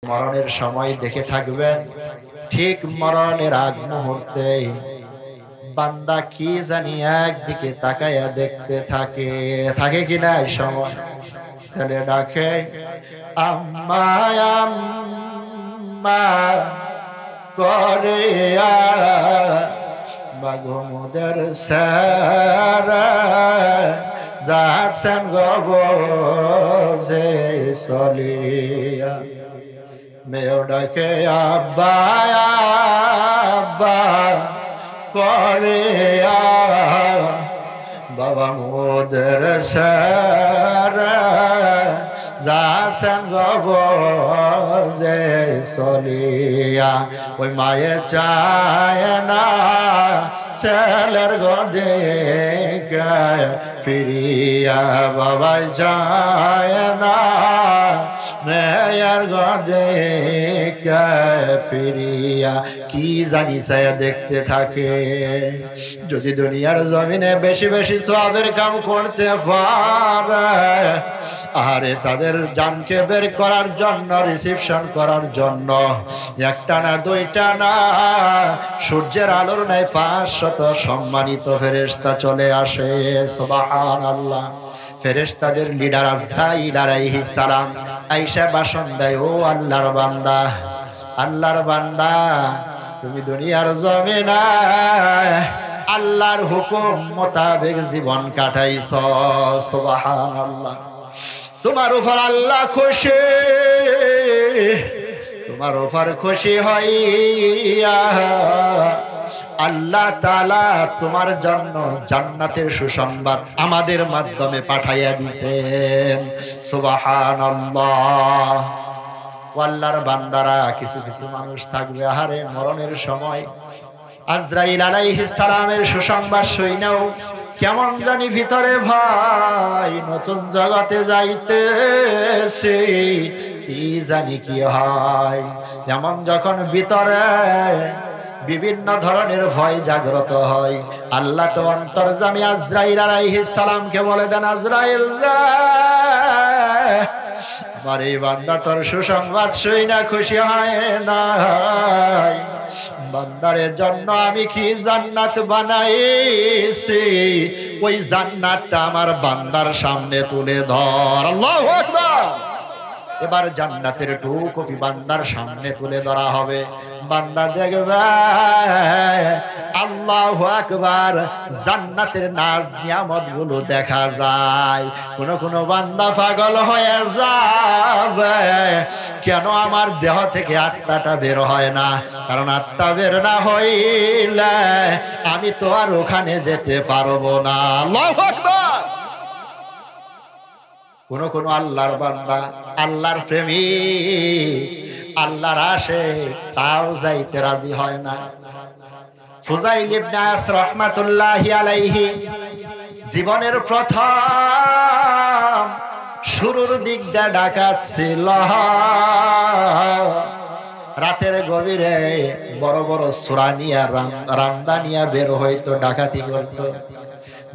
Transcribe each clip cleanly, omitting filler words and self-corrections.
মরণের সময় দেখে থাকবেন, ঠিক মরণের আগ মুহূর্তে বান্দা কি জানি একদিকে তাকায়া দেখতে থাকে, থাকে কিনা এই সময় ছেলে ডাকে আম্মা আম্মা করে বাগমুদের সারা যাচ্ছেন গবজে চলিয়া। মেয়েও ডাকে আব্বা আব্বা করে বাবা মোদের সারা যাচ্ছেন গবজে চলিয়া। ওই মায়ে চায় না ছেলের গদে ফিরিয়া, বাবা চায় না মেয়ের গদে ফিরিয়া। কি জানি ছায়া দেখতে থাকে, যদি দুনিয়ার জমিনে বেশি বেশি সওয়াবের কাম করতে পারে, আরে তাদের জানকে বের করার জন্য, রিসিপশন করার জন্য একটা না দুইটা না, সূর্যের আলোর নাই 500 সম্মানিত ফেরেশতা চলে আসে। সুবহানাল্লাহ। ফেরেশতাদের লিডার আজরাইল আলাইহিস সালাম আয়েশা ভাষণ দেয়, ও আল্লাহর বান্দা, আল্লাহর বান্দা, তুমি দুনিয়ার জমিনে আল্লাহর হুকুম মোতাবেক জীবন কাটাইছ। সুবহানাল্লাহ। তোমার উপর আল্লাহ খুশি, তোমার উপর খুশি হইয়া আল্লাহ তাআলা তোমার জন্য জান্নাতের সুসংবাদ আমাদের মাধ্যমে পাঠাইয়া দিয়েছেন। সুবহানাল্লাহ। আল্লাহর বান্দারা, কিছু কিছু মানুষ থাকবে আহারে মরণের সময় আজরাইল আলাইহিস সালামের সুসংবাদ শুনেও কেমন জানি ভিতরে ভাই নতুন জগতে যাইতেছে, কি জানি কি হয়। যেমন যখন ভিতরে বিভিন্ন ধরনের ভয় জাগ্রত হয়, আল্লাহ তো অন্তর্যামী আজরাইল আলাইহিস সালামকে বলে দেন, আজরাইল রে, আমার এই বান্দা তোর সুসংবাদ শুনে খুশি হয় না, বান্দারের জন্য আমি কি জান্নাত বানাইছি, ওই জান্নাতটা আমার বান্দার সামনে তুলে ধর। আল্লাহু আকবার। এবার জান্নাতের টুকু বান্দার সামনে তুলে ধরা হবে। বান্দা দেখবে আল্লাহু আকবার, জান্নাতের নাজ নিয়ামত গুলো দেখা যায়। কোন কোন বান্দা পাগল হয়ে যাবে, কেন আমার দেহ থেকে আত্মাটা বের হয় না? কারণ আত্মা বের না হইলে আমি তো আর ওখানে যেতে পারবো না। আল্লাহু আকবার। কোন কোন আল্লাহর বান্দা, আল্লাহর প্রেমিক, আল্লাহর আশিক, তাও যাইতে রাজি হয় না। ফুজাইল ইবনে আস রাহমাতুল্লাহি আলাইহি জীবনের প্রথম শুরুর দিকটা ডাকাত ছিল। রাতের গভীরে বড় বড় সূরা নিয়া রামদা নিয়া বের হইতো, ডাকাতি করতো।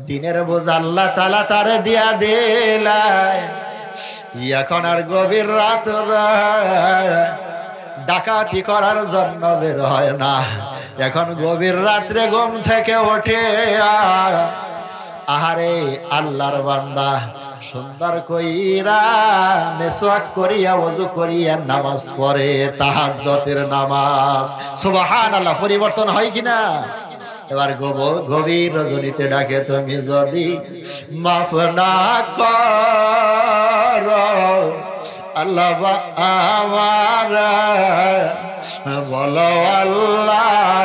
দিনের বোঝ আল্লাহ তাআলা তারে দিয়া দিলাই, এখন আর গভীর রাত ডাকাতি করার জন্য বের হয় না। এখন গভীর রাত্রে ঘুম থেকে ওঠে, আহারে আল্লাহর বান্দা সুন্দর কইরা মেসওয়াক করিয়া ওযু করিয়া নামাজ পড়ে, তাহাজ্জুদের নামাজ। সুবহানাল্লাহ। পরিবর্তন হয় কিনা? এবার গভীর রজনীতে ডাকে, তুমি যদি মাফ না করো আল্লাহ আমার, বলো আল্লাহ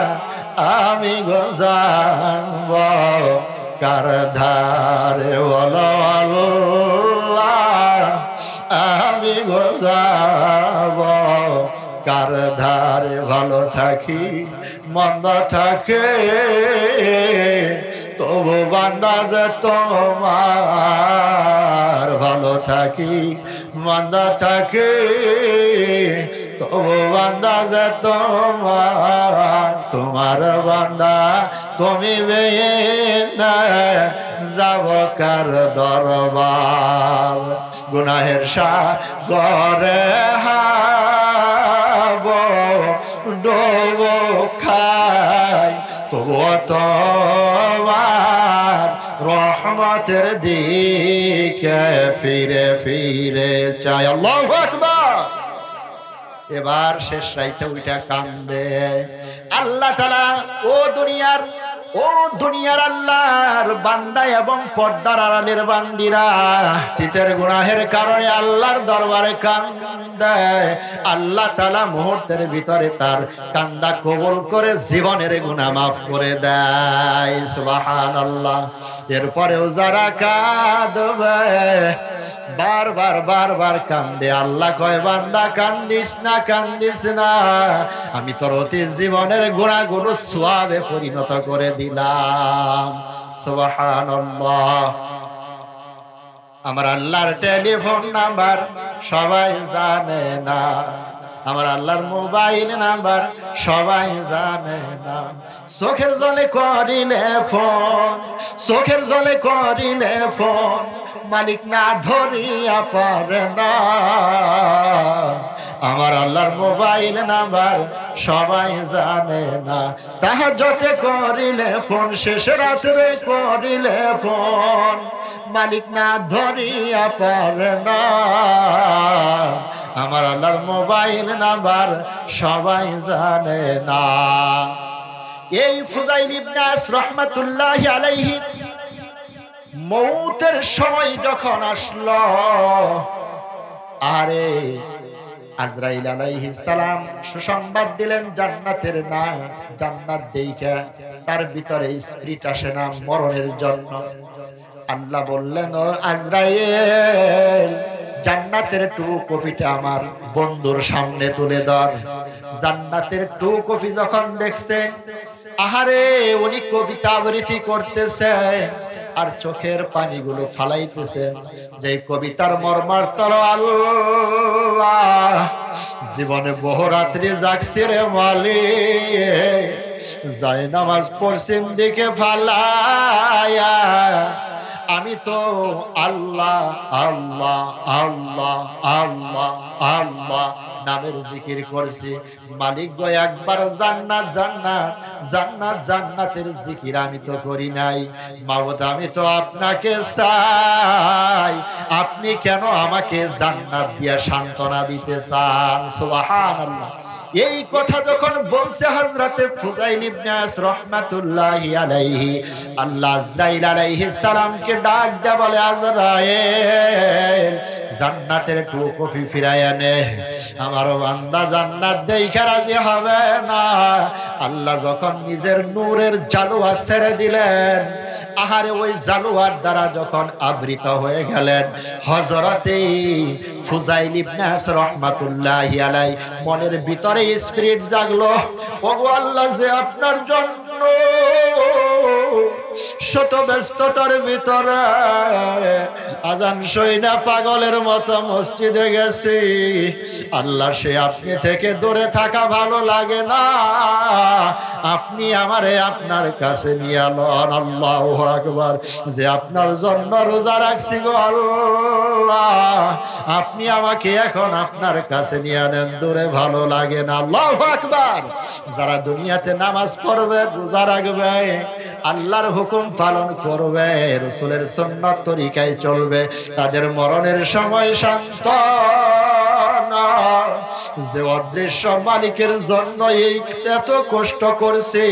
আমি গোজাব কার ধারে, বলো আল্লাহ আমি গোজাব কার ধারে। ভালো থাকি মন্দ থাকে তবু বান্দা যে তোমার, ভালো থাকি মন্দ থাকে তবু বান্দা যে তোমার, তোমার বান্দা তুমি না যাব কার দরবার। গুনাহের সাগরে ডোবো খাই তবুও তোমার রহমতের দিকে ফিরে ফিরে চাই। আল্লাহু আকবার। এবার শেষ রাইতে উইটা কান্দে আল্লাহ তাআলা ও দুনিয়ার আল্লাহর বান্দা এবং পর্দার আড়ালের বান্দিরা তিতের গুনাহের কারণে আল্লাহর দরবারে কান্দে। আল্লাহ তাআলা মুহূর্তের ভিতরে তার কান্দা কবুল করে জীবনের গুনাহ মাফ করে দেয়। সুবহানাল্লাহ। এরপরেও যারা কাঁদবে বারবার কান্দে, আল্লাহ কয় বান্দা কান্দিস না, আমি তোর অতি জীবনের গুনাহগুলো সওয়াবে পরিণত করে দিলাম। সুবহানাল্লাহ। আমার আল্লাহর টেলিফোন নাম্বার সবাই জানে না, আমার আল্লাহর মোবাইল নাম্বার সবাই জানে না। চোখের জলে করিলে ফোন মালিক না ধরিয়া পারে না। আমার আল্লাহর মোবাইল নাম্বার সবাই জানে না। তাহাজ্জুদে করিলে ফোন, শেষ রাত্রে করিলে ফোন মালিক না ধরিয়া পারে না। আমার আল্লাহর মোবাইল নাম্বার সবাই জানে না। এই ফুজাইল ইবনে আস রাহমাতুল্লাহি আলাইহি মৌতের সময় যখন আসলো, আরে আজরাইল আলাইহিস সালাম সুসংবাদ দিলেন জান্নাতের না। জান্নাত দেইখা তার ভিতরে স্পিরিট আসে না মরণের জন্য। আল্লাহ বললেন, ও আজরাইল, জান্নাতের 2 কপিটা আমার বন্ধুর সামনে তুলে ধর। জান্নাতের 2 কপি যখন দেখছে, আহারে উনি কবিতা আবৃত্তি করতেছে আর চোখের পানিগুলো ফালাইতেছেন, যে কবিতার মর্মার্থ আল্লাহ জীবনে বহু রাত্রি জাগছি রে মালিক, যাই নামাজ পশ্চিম দিকে ফালায়া আমি তো আল্লাহ আল্লাহ আল্লাহ আল্লাহ আল্লাহ নামের জিকির করছি। মালিক গো একবার জান্নাতের জিকির আমি তো করি নাই। মাবুদ আমি তো আপনাকে চাই, আপনি কেন আমাকে জান্নাত দিয়া সান্ত্বনা দিতে চান? সুবহানাল্লাহ। এই কথা যখন বলছে হযরতে ফুজাইল ইবনে আস রাহমাতুল্লাহি আলাইহি, আল্লাহ আজরাইল আলাইহিস সালামকে ডাক দেয়া বলে, আজরাইল জান্নাতের 2 কপি ফিরাইয়া নে, আমার বান্দা জান্নাত দেইখা রাজি হবে না। আল্লাহ যখন নিজের নূরের জালুয়া ছেড়ে দিলেন, আহারে ওই জালুয়ার দ্বারা যখন আবৃত হয়ে গেলেন হযরতে ফুজাইল ইবনে আস রাহমাতুল্লাহি আলাইহি মনের ভিতরে স্পিরিট জাগলো, ওগো আল্লাহ যে আপনার জন্য শত ব্যস্ততার ভিতরে আজান শোনা পাগলের মতো মসজিদে গেছি, আল্লাহ সে আপনি থেকে দূরে থাকা ভালো লাগে না, আপনি আমারে আপনার কাছে নিয়ে আলোন। আল্লাহু আকবার। যে আপনার জন্য রোজা রাখছি গো আল্লাহ, আপনি আমাকে এখন আপনার কাছে নিয়ে আনেন, দূরে ভালো লাগে না। আল্লাহু আকবার। যারা দুনিয়াতে নামাজ পড়বে, রোজা রাখবে, আল্লাহর হুকুম পালন করবে, রাসূলের সুন্নাত তরিকায় চলবে, তাদের মরণের সময় শান্ত না। যে অদৃশ্য মালিকের জন্য এই এত কষ্ট করছি,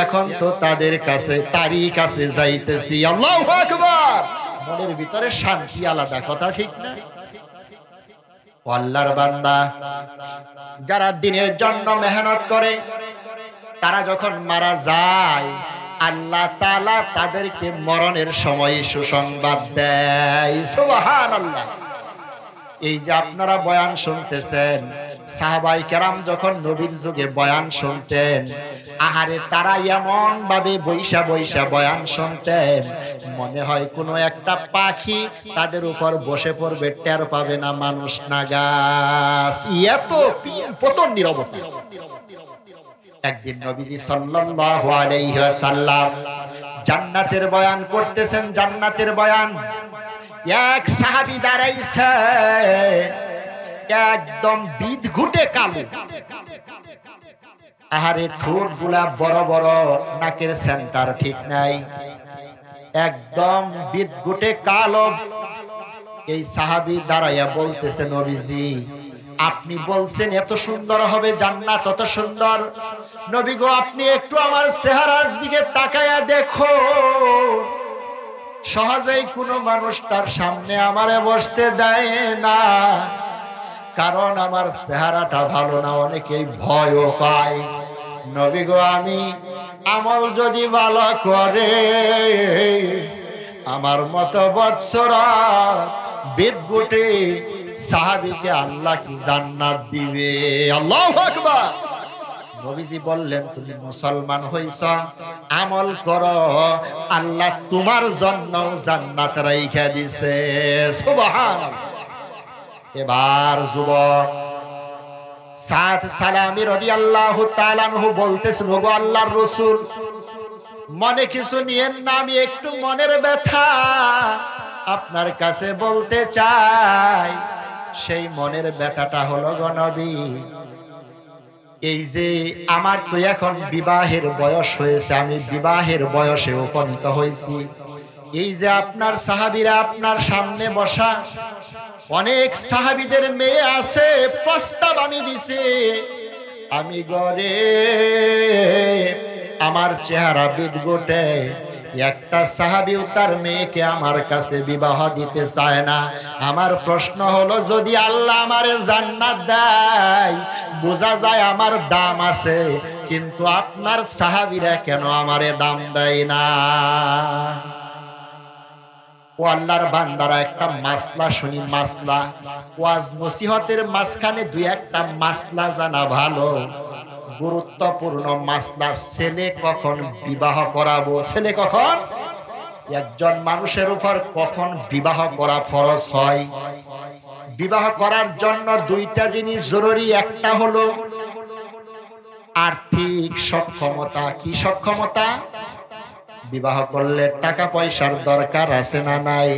এখন তো তাদের কাছে তারই কাছে যাইতেছি। আল্লাহু আকবার। মনের ভিতরে শান্তি আলাদা, কথা ঠিক না? আল্লাহর বান্দা যারা দিনের জন্য মেহনত করে, তারা যখন মারা যায় আল্লাহ তাআলা তাদেরকে মরণের সময় সুসংবাদ দেয়। সুবহানাল্লাহ। এই যে আপনারা বয়ান শুনতেছেন, সাহাবায়ে কেরাম যখন নবীর যুগে বয়ান শুনতেন, আহারে তারা এমন ভাবে বৈশা বয়ান শুনতেন, মনে হয় কোনো একটা পাখি তাদের উপর বসে পড়বে, টের পাবে না মানুষ না গাছ, এত পতন নীরবতা। একদিন নবীজি সাল্লাল্লাহু আলাইহি ওয়াসাল্লাম জান্নাতের বয়ান করতেছেন, জান্নাতের বয়ান। এক সাহাবী দাঁড়াইছে, একদম বিদঘুটে কালো, আহারে ঠোঁট গুলা বড় বড়, নাকের সেন্টার ঠিক নাই, একদম বিদগুটে কালো। এই সাহাবী দাঁড়াইয়া বলতেছে, নবীজি আপনি বলছেন এত সুন্দর হবে জান্নাত, তত সুন্দর। নবী গো আপনি একটু আমার চেহারার দিকে তাকায়া দেখো। সহজেই কোনো মানুষ তার সামনে আমারে বসতে দেয় না, কারণ আমার চেহারাটা ভালো না, অনেকেই ভয়ও পায়। নবী গো আমি আমল যদি ভালো করে আমার মতো বৎসর বিদগুটে সাহাবীকে আল্লাহ কি জান্নাত দিবে। আল্লাহু আকবার। নবীজি বললেন তুমি মুসলমান হইছ, আমল করো, আল্লাহ তোমার জন্য জান্নাত রাইখা দিছে। সুবহানাল্লাহ। এবার যুবক সাদ সালামি রাদিয়াল্লাহু তাআলা আনহু বলতেছেন, ওগো আল্লাহর রাসূল মনে কিছু নিয়েন না, আমি একটু মনের ব্যথা আপনার কাছে বলতে চাই। সেই মনের ব্যথাটা হলো গো নবী, এই যে আমার তো এখন বিবাহের বয়স হয়েছে, আমি বিবাহের বয়সে উপনীত হয়েছি। এই যে আপনার সাহাবীরা আপনার সামনে বসা, অনেক সাহাবীদের মেয়ে আছে, প্রস্তাব আমি দিছি, আমি ঘরে আমার চেহারা বিদগুটে, একটা সাহাবীও তার মেয়েকে আমার কাছে বিবাহ দিতে চায় না। আমার প্রশ্ন হলো, যদি আল্লাহ আমারে জান্নাত দেয় বোঝা যায় আমার দাম আছে, কিন্তু আপনার সাহাবীরা কেন আমারে দাম দেয় না? ও আল্লাহর বান্দারা, একটা মাসলা শুনি, মাসলা। ওয়াজ নসিহতের মাঝখানে দুই একটা মাসলা জানা ভালো, গুরুত্বপূর্ণ মাসলা। ছেলে কখন বিবাহ করাবো, ছেলে কখন, একজন মানুষের উপর কখন বিবাহ করা ফরজ হয়। বিবাহ করার জন্য দুইটা জিনিস জরুরি, একটা হলো আর্থিক সক্ষমতা। কি সক্ষমতা? বিবাহ করলে টাকা পয়সার দরকার আছে না নাই?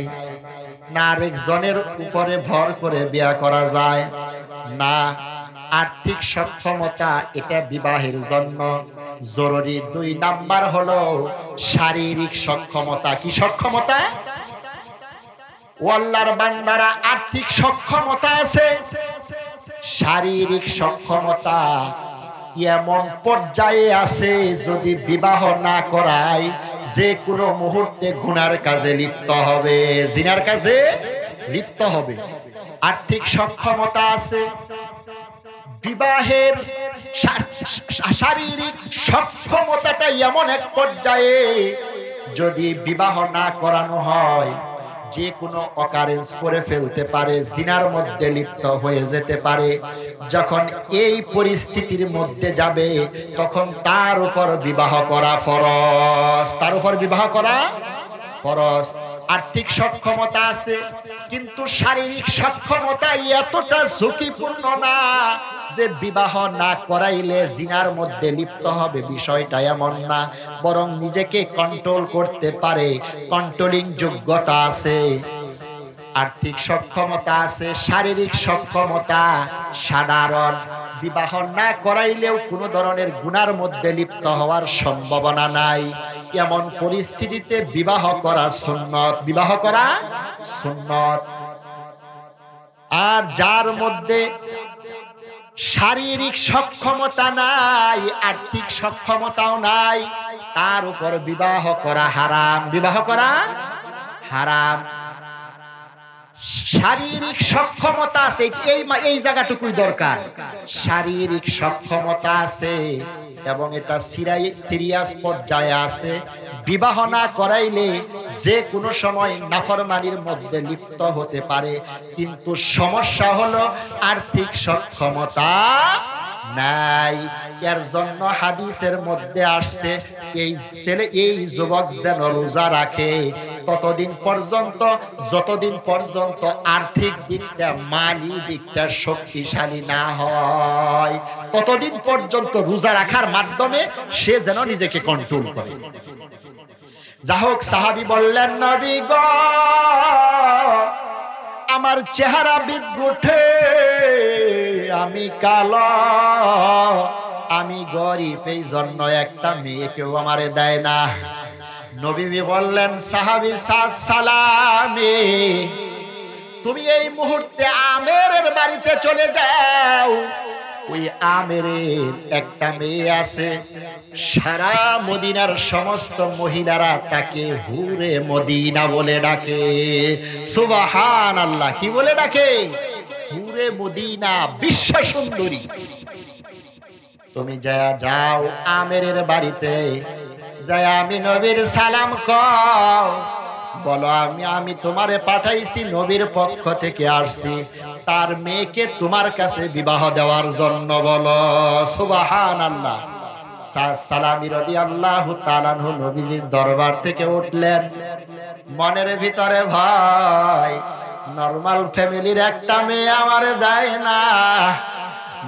না আরেকজনের উপরে ভর করে বিয়ে করা যায় না। আর্থিক সক্ষমতা এটা বিবাহের জন্য জরুরি। দুই নাম্বার হলো শারীরিক সক্ষমতা। কি সক্ষমতা? ও আল্লাহর বান্দারা, আর্থিক সক্ষমতা আছে, শারীরিক সক্ষমতা এমন পর্যায়ে আছে, যদি বিবাহ না করায় যে কোনো মুহূর্তে গুনার কাজে লিপ্ত হবে, জিনার কাজে লিপ্ত হবে। আর্থিক সক্ষমতা আছে, বিবাহের শারীরিক সক্ষমতাটা এমন এক পর্যায়ে, যদি বিবাহ না করানো হয় যে কোনো অকারেন্স করে ফেলতে পারে, জিনার মধ্যে লিপ্ত হয়ে যেতে পারে। যখন এই পরিস্থিতির মধ্যে যাবে তখন তার উপর বিবাহ করা ফরজ, তার উপর বিবাহ করা ফরজ। আর্থিক সক্ষমতা আছে কিন্তু শারীরিক সক্ষমতা এতটা ঝুঁকিপূর্ণ না যে বিবাহ না করাইলে জিনার মধ্যে লিপ্ত হবে, বিষয়টা এমন না। বরং নিজেকে কন্ট্রোল করতে পারে, কন্ট্রোলিং যোগ্যতা আছে, আর্থিক সক্ষমতা আছে, শারীরিক সক্ষমতা সাধারণ। বিবাহ না করাইলেও কোনো ধরনের গুনার মধ্যে লিপ্ত হওয়ার সম্ভাবনা নাই। এমন পরিস্থিতিতে বিবাহ করা সুন্নত, বিবাহ করা সুন্নত। আর যার মধ্যে শারীরিক সক্ষমতা নাই, আর্থিক সক্ষমতাও নাই, তার উপর বিবাহ করা হারাম, বিবাহ করা হারাম। শারীরিক সক্ষমতা আছে, এই জায়গাটুকুই দরকার। শারীরিক সক্ষমতা আছে এবং এটা সিরিয়াস পর্যায়ে আছে। বিবাহ না করাইলে যে কোনো সময় নাফরমানির মধ্যে লিপ্ত হতে পারে, কিন্তু সমস্যা হলো আর্থিক সক্ষমতা নাই। এর জন্য হাদিসের মধ্যে আসছে, এই ছেলে, এই যুবক যেন রোজা রাখে ততদিন পর্যন্ত যতদিন পর্যন্ত আর্থিক দিকটা, মালি দিকটা শক্তিশালী না হয়, ততদিন পর্যন্ত রোজা রাখার মাধ্যমে সে যেন নিজেকে কন্ট্রোল করে। যা হোক, সাহাবী বললেন, নবী গো আমার চেহারা বিদগুঠে, আমি কালো, আমি গরিব, এই জন্য একটা মেয়ে কেউ আমারে দেয় না। নবী বললেন, সাহাবী সাদ সালামি, তুমি এই মুহূর্তে আমেরের বাড়িতে চলে যাও। ওই আমেরের একটা মেয়ে আছে, সারা মদিনার সমস্ত মহিলারা তাকে হুরে মদিনা বলে ডাকে। সুবহানাল্লাহ, কি বলে ডাকে? হুরে মদিনা, বিশ্ব সুন্দরী। তুমি যাও আমেরের বাড়িতে, যাই আমি নবীর সালাম কও, বলো আমি তোমারে পাঠাইছি, নবীর পক্ষ থেকে আসছি, তার মেয়েকে তোমার কাছে বিবাহ দেওয়ার জন্য বলো। সুবহানাল্লাহ। সালামি রাদিয়াল্লাহু তাআলা আনহু নবীজির দরবার থেকে উঠলেন, মনের ভিতরে ভয়, নরমাল ফ্যামিলির একটা মেয়ে আমারে দেয় না,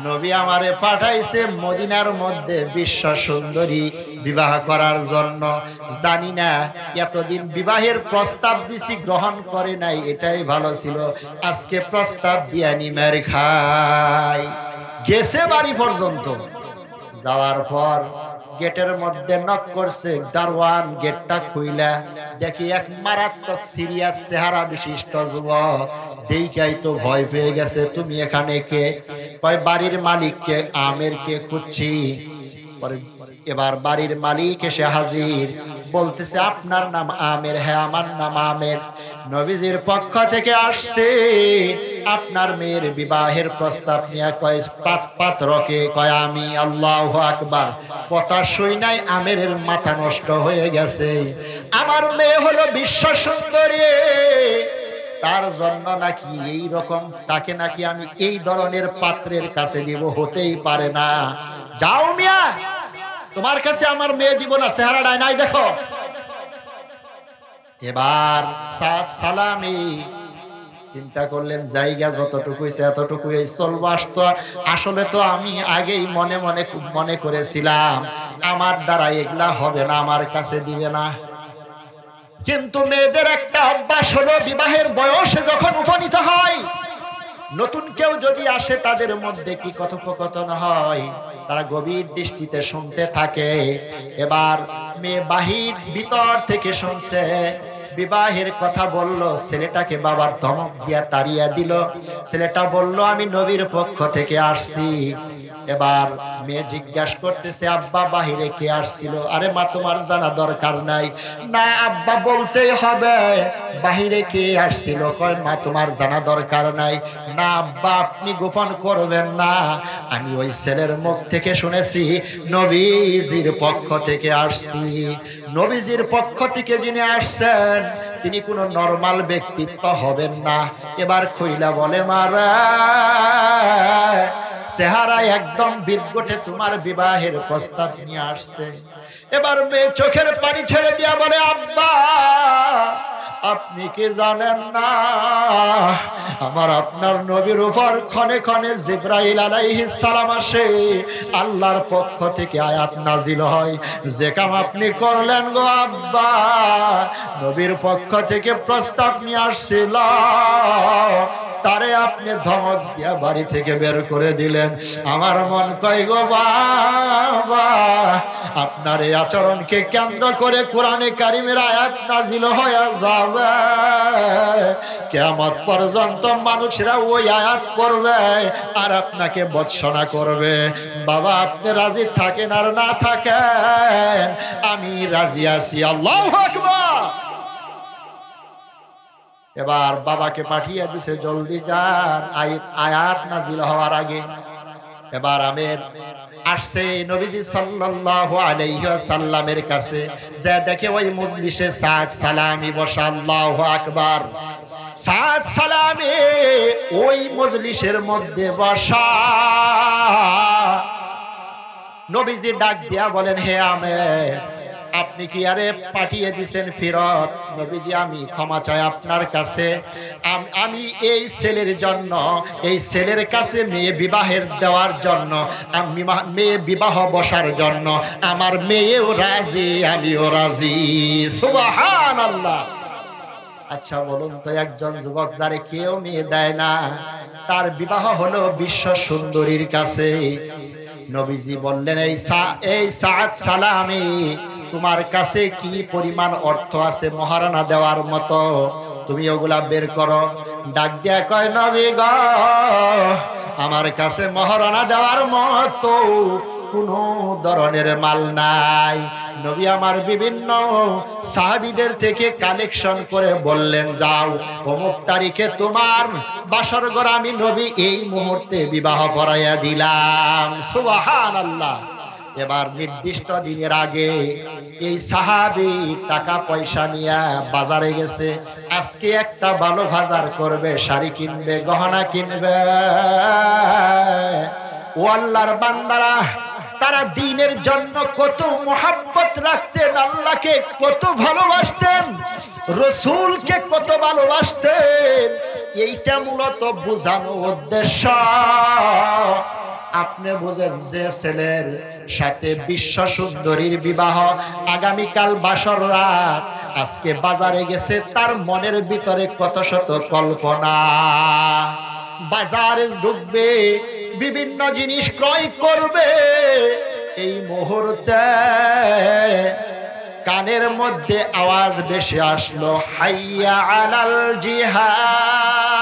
নবী আমারে পাঠাইছে মদিনার মধ্যে বিশ্ব সুন্দরী বিবাহ করার জন্য। জানি না এতদিন বিবাহের প্রস্তাব দিছি, গ্রহণ করে নাই, এটাই ভালো ছিল। আজকে প্রস্তাব দিয়া নিমের খাই। গেছে বাড়ি পর্যন্ত, যাওয়ার পর গেটের মধ্যে নক করছে দারওয়ান, গেটটা খুইলা দেখি এক মারাত্মক সিরিয়াস চেহারা বিশিষ্ট যুবক। দেখাই তো ভয় পেয়ে গেছে, তুমি এখানে কে? কয় বাড়ির মালিককে, আমেরকে খুঁজছি। এবার বাড়ির মালিক এসে হাজির, বলতেছে আপনার নাম আমের? হ্যাঁ আমার নাম আমের, নবীজির পক্ষ থেকে আসছে আপনার মেয়ের বিবাহের প্রস্তাব নিয়ে। কয় পাত্রকে? কয় আমি। আল্লাহু আকবার। কথা শুই নাই, আমেরের মাথা নষ্ট হয়ে গেছে। আমার মেয়ে হলো বিশ্ব সুন্দরী, তার জন্য নাকি এই রকম, তাকে নাকি আমি এই ধরনের পাত্রের কাছে দিব? হতেই পারে না। যাও মিয়া, তোমার কাছে আমার মেয়ে দিব না, চেহারাটা নাই দেখো। এবার সাদ সালামি চিন্তা করলেন, জায়গা যতটুকু হয়েছে এতটুকু চলবো। আসলে তো আমি আগেই মনে মনে মনে করেছিলাম আমার দ্বারা এগুলা হবে না, আমার কাছে দিবে না। কিন্তু মেয়েদের একটা অভ্যাস হলো, বিবাহের বয়সে যখন উপনীত হয়, নতুন কেউ যদি আসে তাদের মধ্যে কি কথোপকথন হয় তারা গভীর দৃষ্টিতে শুনতে থাকে। এবার মেয়ে বাহির ভিতর থেকে শুনছে, বিবাহের কথা বলল, ছেলেটাকে বাবার ধমক দিয়া তাড়িয়ে দিল। ছেলেটা বলল আমি নবীর পক্ষ থেকে আসছি। এবার মেয়ে জিজ্ঞাসা করতেছে, আব্বা বাহিরে কে আসছিল? আরে মা তোমার জানা দরকার নাই। না আব্বা বলতেই হবে, বাহিরে কে আসছিল? কয় মা তোমার জানা দরকার নাই। না আব্বা আপনি গোপন করবেন না, আমি ওই ছেলের মুখ থেকে শুনেছি নবীজির পক্ষ থেকে আসছি। নবীজির পক্ষ থেকে যিনি আসছেন তিনি কোনো নরমাল ব্যক্তিত্ব হবেন না। এবার কইলা বলে, মারা চেহারা একদম বিদঘটে, তোমার বিবাহের প্রস্তাব নিয়ে আসছে। এবার মেয়ে চোখের পানি ছেড়ে দিয়া বলে, আব্বা আপনি কি জানেন না আমার আপনার নবীর উপর ক্ষণে ক্ষণে জিবরাইল আলাইহিস সালাম আসে, আল্লাহর পক্ষ থেকে আয়াত নাজিল হয়। যে কাম আপনি করলেন গো আব্বা, নবীর পক্ষ থেকে প্রস্তাব নিয়ে আসছিল, তারে আপনি ধমক দিয়া বাড়ি থেকে বের করে দিলেন। আমার মন কয় গো বাবা, আপনার এই আচরণকে কেন্দ্র করে কোরআনে কারিমের আয়াত নাজিল হয়ে যাবে। কিয়ামত পর্যন্ত মানুষরা ওই আয়াত পড়বে আর আপনাকে ভৎসনা করবে। বাবা আপনি রাজি থাকেন আর না থাকেন, আমি রাজি আছি। আল্লাহু আকবার। এবার বাবাকে পাঠিয়ে দিছে, জলদি যান, আয়াত নাজিল হওয়ার আগে। এবার আমের আসছে নবীজি সাল্লাল্লাহু আলাইহি ওয়াসাল্লামের কাছে, যে দেখে ওই মজলিসে সাদ সালামি বসা। আল্লাহু আকবার। সাদ সালামি ওই মজলিসের মধ্যে বসা। নবীজি ডাক দিয়া বলেন, হে আমের আপনি কি আরে পাঠিয়ে দিছেন ফিরত? নবীজি আমি ক্ষমা চাই আপনার কাছে। আমি এই ছেলের জন্য, এই ছেলের কাছে মেয়ে বিবাহের দেওয়ার জন্য, আমি মেয়ে বিবাহ বসার জন্য, আমার মেয়েও রাজি, আমিও রাজি। সুবহানাল্লাহ। আচ্ছা বলুন তো, একজন যুবক যারে কেউ মেয়ে দেয় না, তার বিবাহ হলো বিশ্ব সুন্দরীর কাছে। নবীজি বললেন, এই সাদ সালামি, তোমার কাছে কি পরিমাণ অর্থ আছে মহারানা দেওয়ার মতো, তুমি ওগুলা বের করো। ডাক দিয়া কয়, নবী গো, আমার কাছে মহারানা দেওয়ার মতো কোনো ধরনের মাল নাই। নবী আমার বিভিন্ন সাহাবীদের থেকে কালেকশন করে বললেন, যাও অমুক তারিখে তোমার বাসর ঘর আমি নবী এই মুহূর্তে বিবাহ পড়াইয়া দিলাম। সুবহানাল্লাহ। এবার নির্দিষ্ট দিনের আগে এই সাহাবী টাকা পয়সা নিয়ে বাজারে গেছে, আজকে একটা ভালো বাজার করবে, শাড়ি কিনবে, গহনা কিনবে। ও আল্লাহর বান্দারা, তারা দ্বীনের জন্য কত মোহাব্বত রাখতেন, আল্লাহকে কত ভালোবাসতেন, রাসূলকে কত ভালোবাসতেন, এইটা মূলত বোঝানো উদ্দেশ্য। আপনি বুঝেন যে ছেলের সাথে বিশ্ব সুন্দরীর বিবাহ, আগামীকাল বাসর রাত, আজকে বাজারে গেছে, তার মনের ভিতরে কত শত কল্পনা। বাজারে ঢুকবে, বিভিন্ন জিনিস ক্রয় করবে, এই মুহূর্তে কানের মধ্যে আওয়াজ বেশি আসলো, হাইয়া আলাল জিহাদ,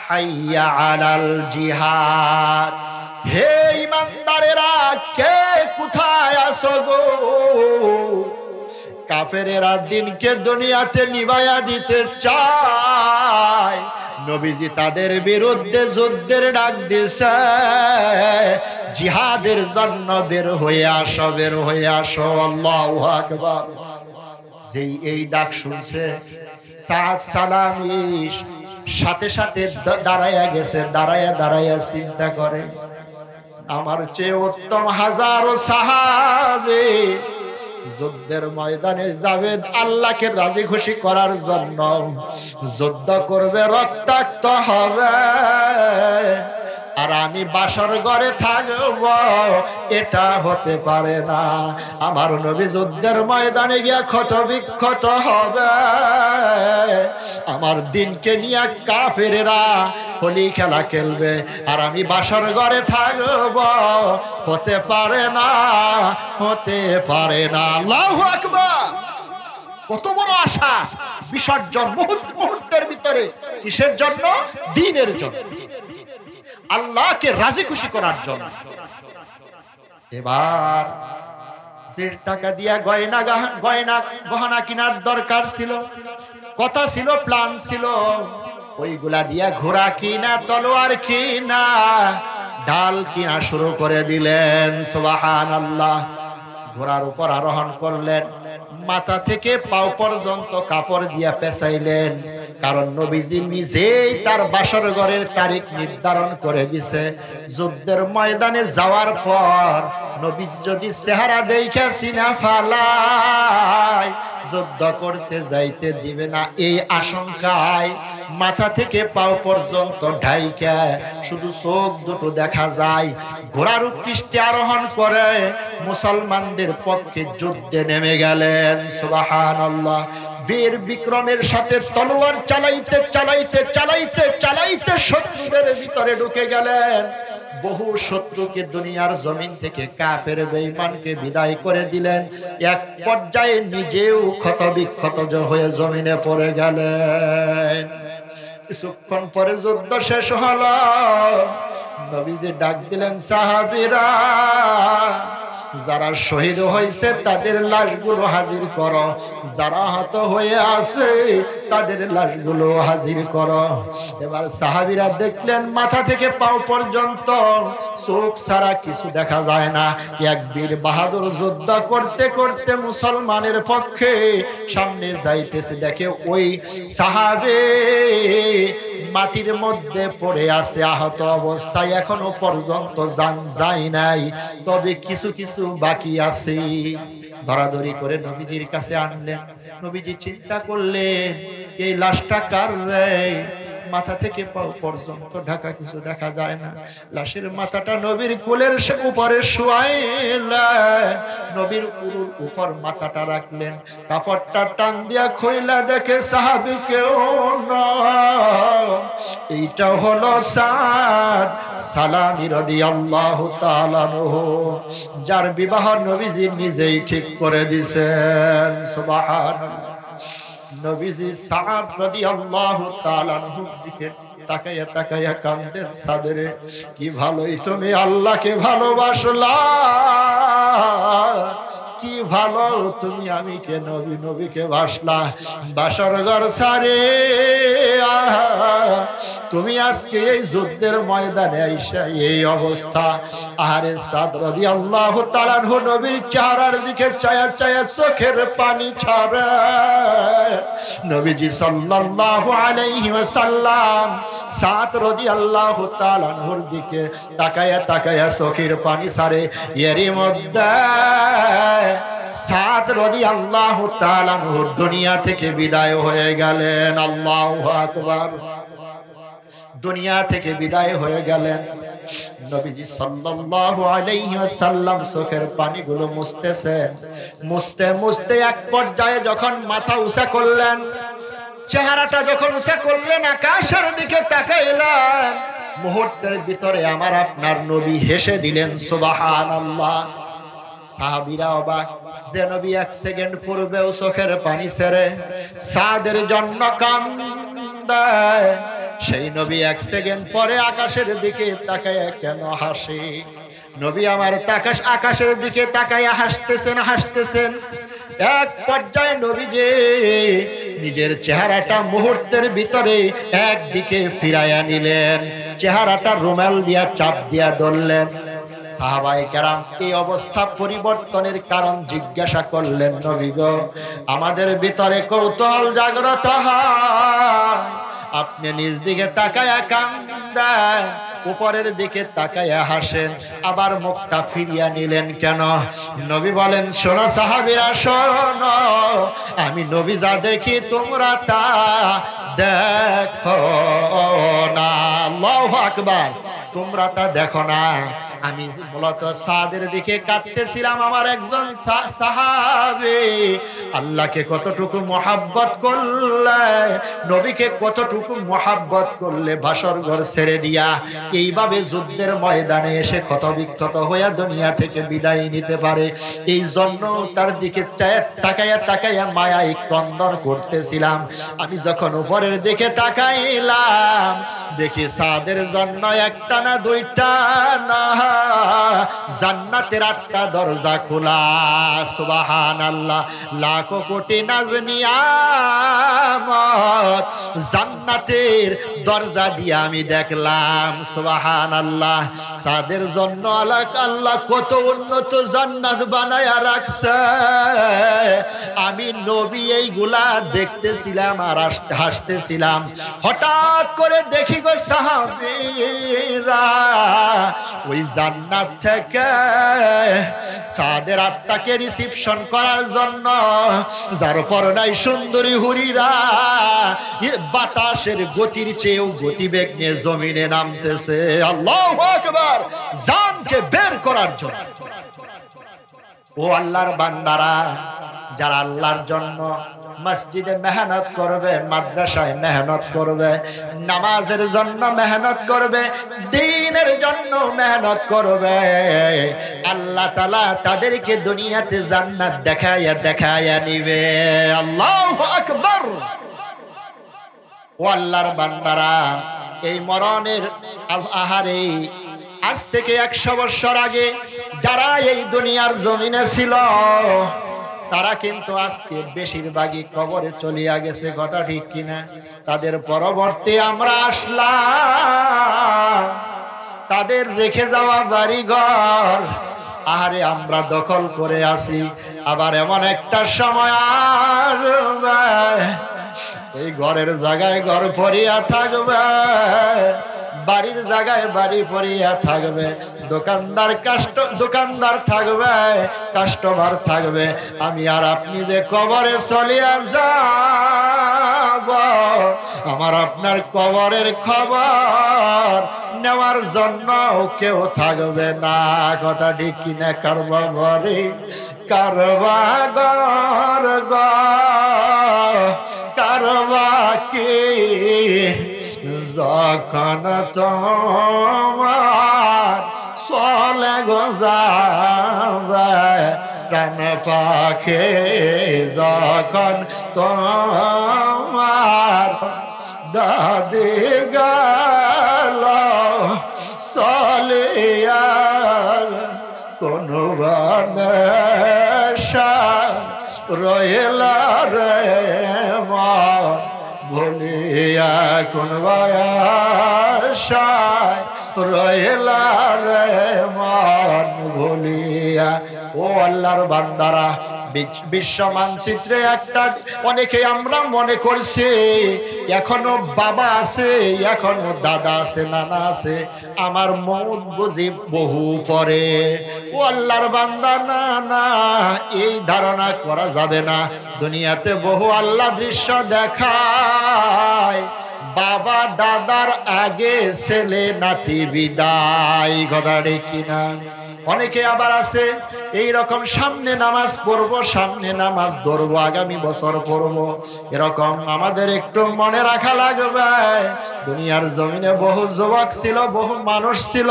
হাইয়া আলাল জিহাদ। হে ইমানদারেরা, কে কোথায় আছো গো? কাফেরেরা দিনকে দুনিয়াতে নিভাইয়া দিতে চায়। নবীজি তাদের বিরুদ্ধে যুদ্ধের ডাক দিয়েছে, জিহাদের জন্য বের হয়ে আসো, বের হয়ে আসো। আল্লাহু আকবার। যেই এই ডাক শুনছে, সাদ সালামি সাথে সাথে দাঁড়াইয়া গেছে। দাঁড়াইয়া চিন্তা করে, আমার চেয়ে উত্তম হাজারো সাহাবী যুদ্ধের ময়দানে যাবে আল্লাহকে রাজি খুশি করার জন্য, যুদ্ধ করবে, রক্তাক্ত হবে, আর আমি বাসর ঘরে থাকব, এটা হতে পারে না। আমার নবী যুদ্ধের ময়দানে গিয়া ক্ষত বিক্ষত হবে, আমার দিনকে নিয়ে কাফেরেরা হোলি খেলা খেলবে, আর আমি বাসর ঘরে থাকব, হতে পারে না, হতে পারে না। আল্লাহু আকবার। কত বড় আশা, বিসর্জন মুহূর্তের ভিতরে। কিসের জন্য? দ্বীনের জন্য, আল্লাহকে রাজি খুশি করার জন্য। এবার যে টাকা দিয়া গয়না গহনা কেনার দরকার ছিল, কথা ছিল, প্ল্যান ছিল, ওইগুলা দিয়া ঘোড়া কিনা, তলোয়ার কিনা, ঢাল কিনা শুরু করে দিলেন। সুবহানাল্লাহ। ঘোড়ার উপর আরোহণ করলেন, মাথা থেকে পাও পর্যন্ত কাপড় দিয়া পেঁচাইলেন, কারণ নবীজি নিজেই তার বাসর ঘরের তারিখ নির্ধারণ করে দিছে। যুদ্ধের ময়দানে যাওয়ার পর নবীজি যদি চেহারা দেখে চিনা ফালায়, যুদ্ধ করতে যাইতে দিবে না, এই আশঙ্কায় মাথা থেকে পাও পর্যন্ত ঢাইকা শুধু চোখ দুটো দেখা যায়। ঘোড়ার পৃষ্ঠে আরোহণ করে মুসলমানদের পক্ষে যুদ্ধে নেমে গেলেন। সুবহানাল্লাহ। বীর বিক্রমের সাথে তলোয়ার চালাইতে চালাইতে চালাইতে চালাইতে শত্রুদের ভিতরে ঢুকে গেলেন। বহু শত্রুকে দুনিয়ার জমিন থেকে কাফের বেঈমানকে বিদায় করে দিলেন। এক পর্যায়ে নিজেও ক্ষত বিক্ষত হয়ে জমিনে পড়ে গেলেন। কিছুক্ষণ পরে যুদ্ধ শেষ হলো। নবীজি ডাক দিলেন, সাহাবীরা, যারা শহীদ হয়েছে তাদের লাশগুলো হাজির করো, যারা আহত হয়ে আছে তাদের লাশগুলো হাজির করো। এবার সাহাবীরা দেখলেন মাথা থেকে পাও পর্যন্ত চোখ ছাড়া কিছু দেখা যায় না। এক বীর বাহাদুর যুদ্ধ করতে করতে মুসলমানের পক্ষে সামনে যাইতেছে, দেখে ওই সাহাবী মাটির মধ্যে পড়ে আছে আহত অবস্থায়, এখনো পর্যন্ত জান যায় নাই, তবে কিছু কিছু বাকি আছে। ধরাধরি করে নবীজির কাছে আনলেন। নবীজি চিন্তা করলেন, এই লাশটা কার রে? মাথা থেকে পাও পর্যন্ত ঢাকা, কিছু দেখা যায় না। লাশের মাথাটা নবীর কোলের উপরে শোয়াইলেন, নবীর উরুর উপর মাথাটা রাখলেন, কাপড়টা টান দিয়া খইলা দেখে সাহাবী কেউ না, এইটা হলো সাদ সালামি রাদিয়াল্লাহু তাআলা আনহু, যার বিবাহ নবীজি নিজেই ঠিক করে দিয়েছেন। সুবহানাল্লাহ। নবীজি সাদ রাদিয়াল্লাহু তাআলা আনহুর দিকে তাকায়া তাকায়া কাঁদেন, সাদরে কি ভালোই তুমি আল্লাহকে ভালোবাসলা, কি ভালো তুমি আমি কে নবী নবীকে বাসলা, বাসর ঘর সারে তুমি আজকে এই যুদ্ধের ময়দানে আইসা এই অবস্থা। আরে সাদ রাদিয়াল্লাহু তাআলা আনহু নবীর চেহারার দিকে চায়া চায়া চোখের পানি ছাড়ে। নবীজি সাল্লাল্লাহু আলাইহি ওয়াসাল্লাম সাদ রাদিয়াল্লাহু তাআলা আনহুর দিকে তাকায়া তাকায়া চোখের পানি ছাড়ে। এরই মধ্যে সাদ রাদিয়াল্লাহু তাআলা আনহু দুনিয়া থেকে বিদায় হয়ে গেলেন। আল্লাহু আকবার। দুনিয়া থেকে বিদায় হয়ে গেলেন। নবীজি সাল্লাল্লাহু আলাইহি ওয়াসাল্লাম চোখের পানিগুলো মুছতেছেন, মুছতে মুছতে এক পর্যায়ে যখন মাথা উঁচা করলেন, চেহারাটা যখন উঁচা করলেন, আকাশের দিকে তাকাইলেন, মুহূর্তের ভিতরে আমার আপনার নবী হেসে দিলেন। সুবহানাল্লাহ। সাহাবীরা অবাক যে নবী এক সেকেন্ড পূর্বেও চোখের পানি ছেড়ে সাদের জন্য কান্দে, সেই নবী এক সেকেন্ড পরে আকাশের দিকে তাকায় কেন হাসে? নবী আমার আকাশের দিকে তাকায় হাসতেছেন হাসতেছেন। এক পর্যায়ে নবীজি নিজের চেহারাটা মুহূর্তের ভিতরে একদিকে ফিরাইয়া নিলেন, চেহারাটা রুমাল দিয়া চাপ দিয়া ধরলেন। সাহাবায়ে কেরাম এই অবস্থা পরিবর্তনের কারণ জিজ্ঞাসা করলেন, নবী গো, আমাদের ভিতরে কৌতূহল জাগ্রত হয়, আপনি নিজ দিকে তাকায়া কান্দেন, উপরের দিকে তাকায়া হাসেন, আবার মুখটা ফিরিয়া নিলেন কেন? নবী বলেন, শোনো সাহাবীরা শোনো, আমি নবী যা দেখি তোমরা তা দেখো না। আল্লাহু আকবার। তোমরা তা দেখো না। আমি মূলত সাদের দিকে কাঁদতেছিলাম। আমার একজন সাহাবী আল্লাহকে কতটুকু মহাব্বত করলে, নবীকে কতটুকু মহাব্বত করলে বাসর ঘর ছেড়ে দিয়া এইভাবে যুদ্ধের ময়দানে এসে ক্ষতবিক্ষত হইয়া দুনিয়া থেকে বিদায় নিতে পারে, এই জন্য তার দিকে তাকাইয়া তাকাইয়া মায়ায় ক্রন্দন করতেছিলাম। আমি যখন উপরের দিকে তাকাইলাম, দেখি সাদের জন্য একটা না দুইটা না, জান্নাতের 8টা দরজা খোলা। সুবহানাল্লাহ। লাখো কোটি নাজ নিয়ামত জান্নাতের দরজা দিয়ে আমি দেখলাম। সুবহানাল্লাহ। সাদের জন্য আল্লাহ কত উন্নত জান্নাত বানায়া রাখছে। আমি নবী এইগুলা দেখতেছিলাম আর হাসতেছিলাম। হঠাৎ করে দেখি গো সাহাবীরা ওই জান্নাত থেকে সাদের আত্মাকে রিসিপশন করার জন্য যার পরনাই সুন্দরী হুরিরা বাতাসের গতির চেয়েও গতিবেগ নিয়ে জমিনে নামতেছে। আল্লাহু আকবার। জানকে বের করার জন্য। ও আল্লাহর বান্দারা, যারা আল্লাহর জন্য মসজিদে মেহনত করবে, মাদ্রাসায় মেহনত করবে, নামাজের জন্য মেহনত করবে, দ্বীনের জন্য মেহনত করবে, আল্লাহ তাআলা তাদেরকে দুনিয়াতে জান্নাত দেখায়া দেখায়া নিবে। আল্লাহু আকবার। ও আল্লাহর বান্দারা, এই মরণের আহারে আজ থেকে 100 বছর আগে যারা এই দুনিয়ার জমিনে ছিল, তারা কিন্তু আজকে বেশিরভাগই কবরে চলিয়া গেছে। কথা ঠিক কিনা? তাদের পরবর্তী আমরা আসলাম, তাদের রেখে যাওয়া বাড়িঘর আহারে আমরা দখল করে আসি। আবার এমন একটা সময় আসবে, এই ঘরের জায়গায় ঘর পড়িয়া থাকবে, বাড়ির জায়গায় বাড়ি পড়িয়া থাকবে, দোকানদার থাকবে, কাস্টমার থাকবে। আমি আর আপনি যে কবরে চলিয়া যাব, আমার আপনার কবরের খবর নেওয়ার জন্য কেউ থাকবে না। কথা ঠিক কিনা কারবা বরে কারবা গর কারবা কি যখন তোমার চলে গোজাবে প্রাণ পাখে যখন তোমার দাদি গেল চলিয়া কোন বানেশা রইলা রে মা ভুলিয়া কোন বায়াশায় রইলা রে মন ভুলিয়া। ও আল্লাহর বান্দারা, বিশ্ব মানচিত্রে একটা অনেকে আমরা মনে করছি এখনো বাবা আছে, এখনো দাদা আছে, নানা আছে, আমার মৌত বুঝি বহু পরে। ও আল্লাহর বান্দা, না না, এই ধারণা করা যাবে না। দুনিয়াতে বহু আল্লাহ দৃশ্য দেখায়, বাবা দাদার আগে ছেলে নাতি বিদায়। কথা ঠিক কিনা? অনেকে আবার আছে এই রকম সামনে নামাজ পড়বো, সামনে নামাজ ধরবো, আগামী বছর পড়বো, এরকম আমাদের একটু মনে রাখা লাগবে। দুনিয়ার জমিনে বহু যুবক ছিল, বহু মানুষ ছিল,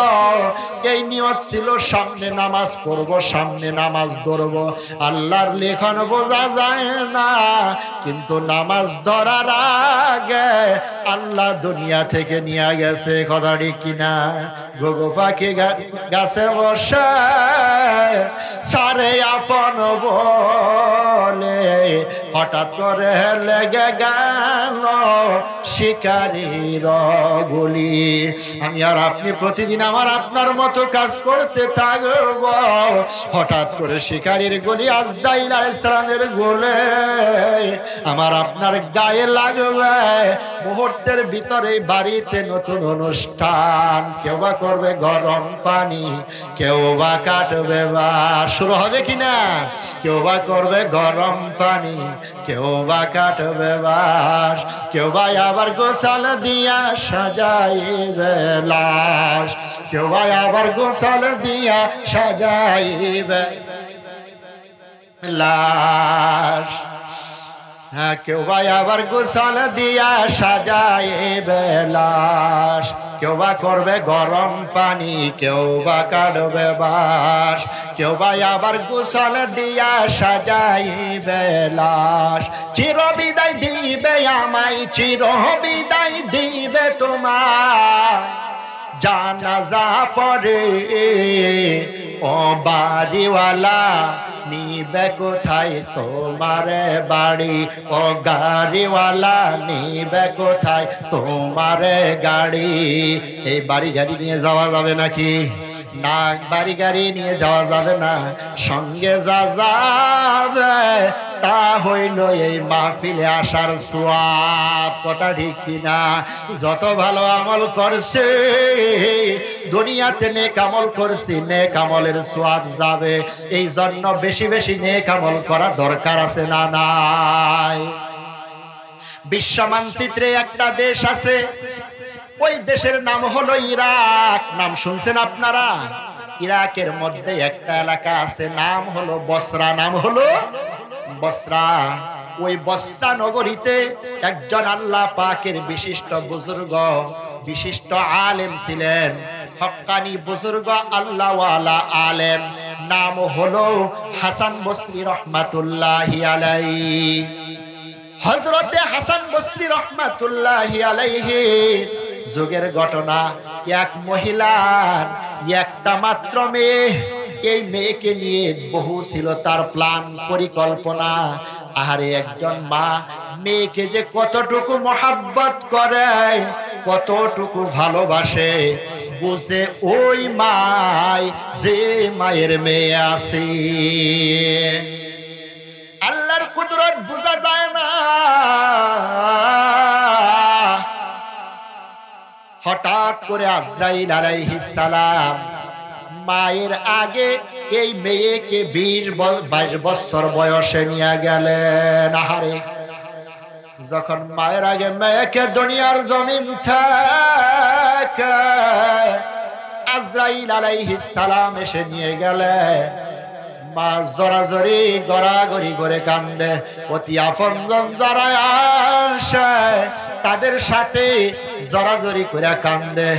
এই নিয়ত ছিল সামনে নামাজ পড়বো, সামনে নামাজ ধরবো। আল্লাহর লেখন বোঝা যায় না, কিন্তু নামাজ ধরার আগে আল্লাহ দুনিয়া থেকে নিয়ে গেছে। কথা ঠিক কিনা? ঘুঘু পাখি গাছে বসে সারে আপন বলে হঠাৎ করে লেগে গেল শিকারীর গুলি। আমি আর আপনি প্রতিদিন আমার আপনার মতো কাজ করতে থাকব, হঠাৎ করে শিকারীর গুলি আজরাইল আলাইহিস সালামের গুলি আমার আপনার গায়ে লাগবে। মুহূর্তের ভিতরে বাড়িতে নতুন অনুষ্ঠান, কেউ বা করবে গরম পানি, কেউ বা কাটবে বাঁশ। শুরু হবে কিনা? কেউ বা করবে গরম পানি, কেউ বা কাটবে বাঁশ, কেউ বা আবার গোসাল দিয়া সাজাইবে লাশ, কেউ বা আবার গোসাল দিয়া সাজাইবে লাশ। হ্যাঁ, কেউ বা আবার গোসাল দিয়া সাজাইবে লাশ, কেউ বা করবে গরম পানি, কেউ বা কাটবে বাঁশ, কেউ বা আবার গোসাল দিয়া সাজাইবে লাশ। চির বিদায় দিবে আমায়, চির বিদায় দিবে তোমার, জানাজা পড়ে ও বাড়িওয়ালা নিবে কোথায় তোমার বাড়ি, ও গাড়িওয়ালা নিবে কোথায় তোমার গাড়ি। এই বাড়ি গাড়ি নিয়ে যাওয়া যাবে নাকি? না, বাড়ি গাড়ি নিয়ে যাওয়া যাবে না। সঙ্গে যা যাবে তা হইল এই মাহফিলে আসার সওয়াব। কথা ঠিক কিনা? যত ভালো আমল করছে দুনিয়াতে, নেক আমল করছি, নেক আমলের সওয়াব যাবে। এই জন্য বেশি বেশি নেক আমল করা দরকার আছে না নাই? বিশ্ব মানচিত্রে একটা দেশ আছে, ওই দেশের নাম হলো ইরাক। নাম শুনছেন আপনারা? ইরাকের মধ্যে একটা এলাকা আছে, নাম হলো বসরা। নাম হলো বসরা। ওই বসরা নগরীতে একজন আল্লাহ পাকের বিশিষ্ট বুজুর্গ, বিশিষ্ট আলেম ছিলেন, হক্কানি বুজুর্গ, আল্লাহ ওয়ালা আলেম। নাম হলো হাসান বসরি রহমাতুল্লাহি আলাইহি। হযরতে হাসান বসরি রহমাতুল্লাহি আলাইহি যুগের ঘটনা। এক মহিলার একটা মাত্র মেয়ে, এই মেয়েকে নিয়ে বহু ছিল তার প্ল্যান, পরিকল্পনা। আহারে, একজন মা মেয়েকে যে কতটুকু মহাব্বত করে, কতটুকু ভালোবাসে, বুঝে ওই মাই যে মায়ের মেয়ে আছে। আল্লাহর কুদরত বোঝা যায় না। হঠাৎ করে আজরাইল আলাইহিস সালাম মায়ের আগে এই মেয়েকে 20-22 বছর বয়সে নিয়ে গেলেন। আহারে, যখন মায়ের আগে মেয়েকে দুনিয়ার জমিন থেকে আজরাইল আলাইহিস সালাম এসে নিয়ে গেলে, মা জড়াজড়ি গড়াগড়ি করে কান্দে। অতি আপনজন যারা আসে তাদের সাথে জড়াজড়ি করে কান্দে,